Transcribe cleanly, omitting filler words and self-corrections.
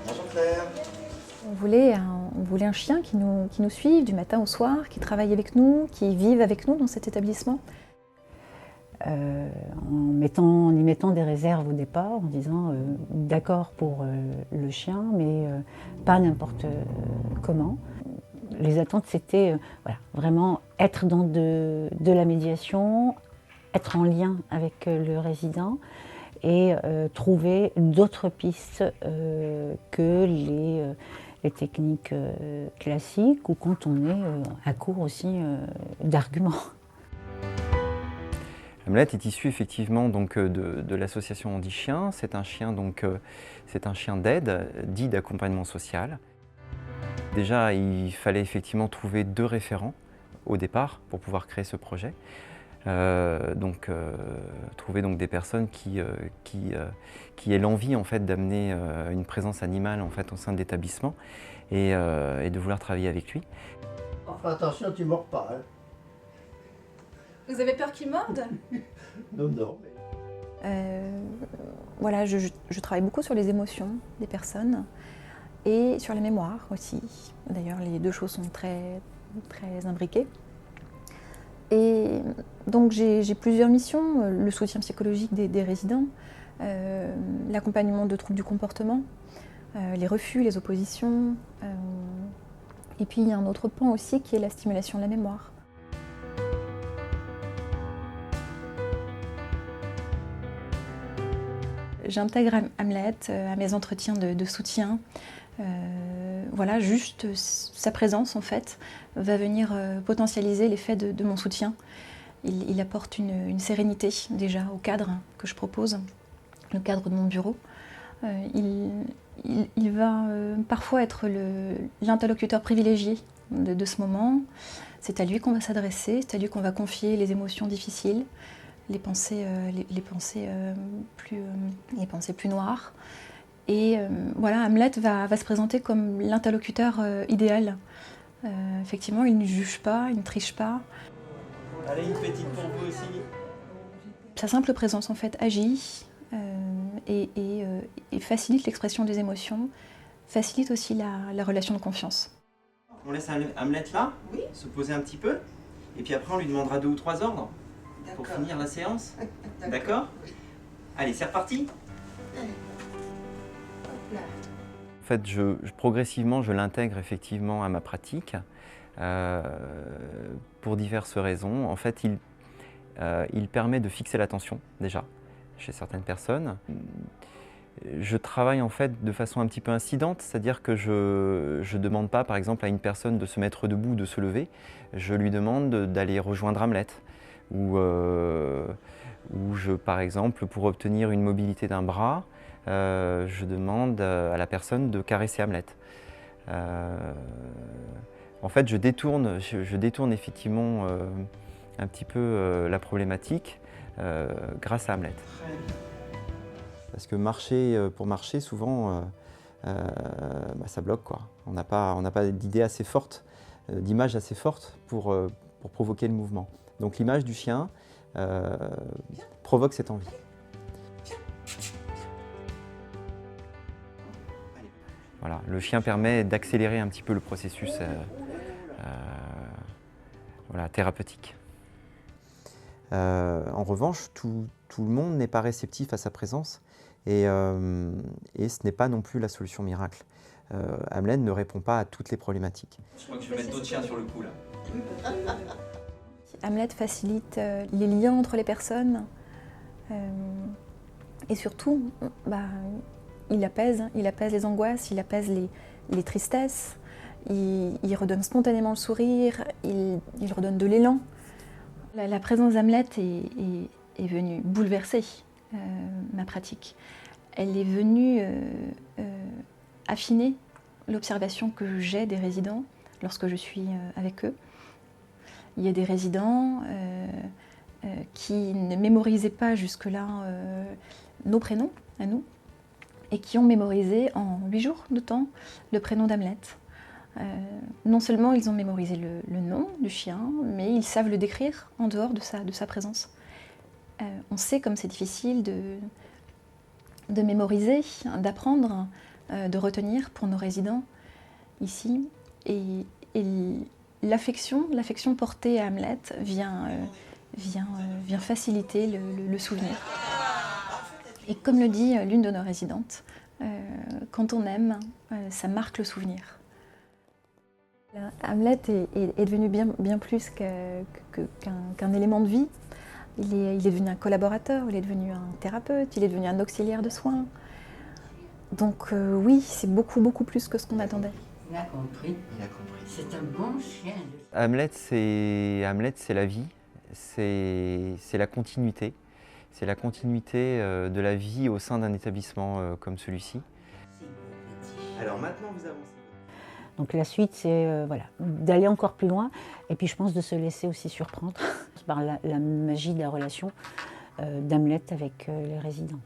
Bonjour Claire. On voulait un chien qui nous suive du matin au soir, qui travaille avec nous, qui vive avec nous dans cet établissement. En y mettant des réserves au départ, en disant d'accord pour le chien, mais pas n'importe comment. Les attentes, c'était vraiment être dans de la médiation, être en lien avec le résident et trouver d'autres pistes que les techniques classiques ou quand on est à court aussi d'arguments. Hamlet est issu effectivement donc, de l'association Handi Chien. C'est un chien d'aide, dit d'accompagnement social. Déjà, il fallait effectivement trouver 2 référents au départ pour pouvoir créer ce projet. Trouver donc des personnes qui aient l'envie en fait d'amener une présence animale en fait au sein de l'établissement et de vouloir travailler avec lui. Enfin attention, tu mords pas. Hein. Vous avez peur qu'il morde? Non. Voilà, je travaille beaucoup sur les émotions des personnes et sur la mémoire aussi. D'ailleurs, les 2 choses sont très, très imbriquées. Et donc j'ai plusieurs missions, le soutien psychologique des résidents, l'accompagnement de troubles du comportement, les refus, les oppositions, et puis il y a un autre pan aussi qui est la stimulation de la mémoire. J'intègre Hamlet à mes entretiens de soutien. Voilà, juste sa présence en fait va venir potentialiser l'effet de mon soutien. Il apporte une sérénité déjà au cadre que je propose, le cadre de mon bureau. Il va parfois être l'interlocuteur privilégié de ce moment. C'est à lui qu'on va s'adresser, c'est à lui qu'on va confier les émotions difficiles, les pensées plus noires. Et voilà, Hamlet va se présenter comme l'interlocuteur idéal. Effectivement, il ne juge pas, il ne triche pas. Allez, une petite pour vous aussi. Sa simple présence en fait agit et facilite l'expression des émotions, facilite aussi la relation de confiance. On laisse Hamlet là, se poser un petit peu, et puis après on lui demandera 2 ou 3 ordres pour finir la séance. D'accord? Allez, c'est reparti. En fait, progressivement, je l'intègre effectivement à ma pratique pour diverses raisons. En fait, il permet de fixer l'attention déjà chez certaines personnes. Je travaille en fait de façon un petit peu incidente, c'est-à-dire que je ne demande pas par exemple à une personne de se mettre debout, de se lever. Je lui demande d'aller rejoindre Hamlet. Ou par exemple, pour obtenir une mobilité d'un bras, je demande à la personne de caresser Hamlet. En fait, je détourne effectivement un petit peu la problématique grâce à Hamlet. Parce que pour marcher, souvent, ça bloque, quoi. On n'a pas d'idée assez forte, d'image assez forte pour provoquer le mouvement. Donc l'image du chien provoque cette envie. Voilà, le chien permet d'accélérer un petit peu le processus thérapeutique. En revanche, tout le monde n'est pas réceptif à sa présence et ce n'est pas non plus la solution miracle. Hamlet ne répond pas à toutes les problématiques. Je crois que je vais mettre d'autres chiens sur le coup là. Hamlet facilite les liens entre les personnes et surtout, il apaise les angoisses, il apaise les tristesses, il redonne spontanément le sourire, il redonne de l'élan. La présence d'Hamlet est venue bouleverser ma pratique. Elle est venue affiner l'observation que j'ai des résidents lorsque je suis avec eux. Il y a des résidents qui ne mémorisaient pas jusque-là nos prénoms à nous et qui ont mémorisé en 8 jours de temps le prénom d'Hamlet. Non seulement ils ont mémorisé le nom du chien, mais ils savent le décrire en dehors de sa présence. On sait comme c'est difficile de mémoriser, d'apprendre, de retenir pour nos résidents ici. Et l'affection portée à Hamlet vient faciliter le souvenir. Et comme le dit l'une de nos résidentes, quand on aime, ça marque le souvenir. Hamlet est devenu bien plus qu'un élément de vie. Il est devenu un collaborateur, il est devenu un thérapeute, il est devenu un auxiliaire de soins. Donc oui, c'est beaucoup plus que ce qu'on attendait. Il a compris. C'est un bon chien. Hamlet, c'est la vie, c'est la continuité. C'est la continuité de la vie au sein d'un établissement comme celui-ci. Alors maintenant, vous avancez. Donc la suite, c'est voilà, d'aller encore plus loin et puis je pense de se laisser aussi surprendre par la magie de la relation d'Hamlet avec les résidents.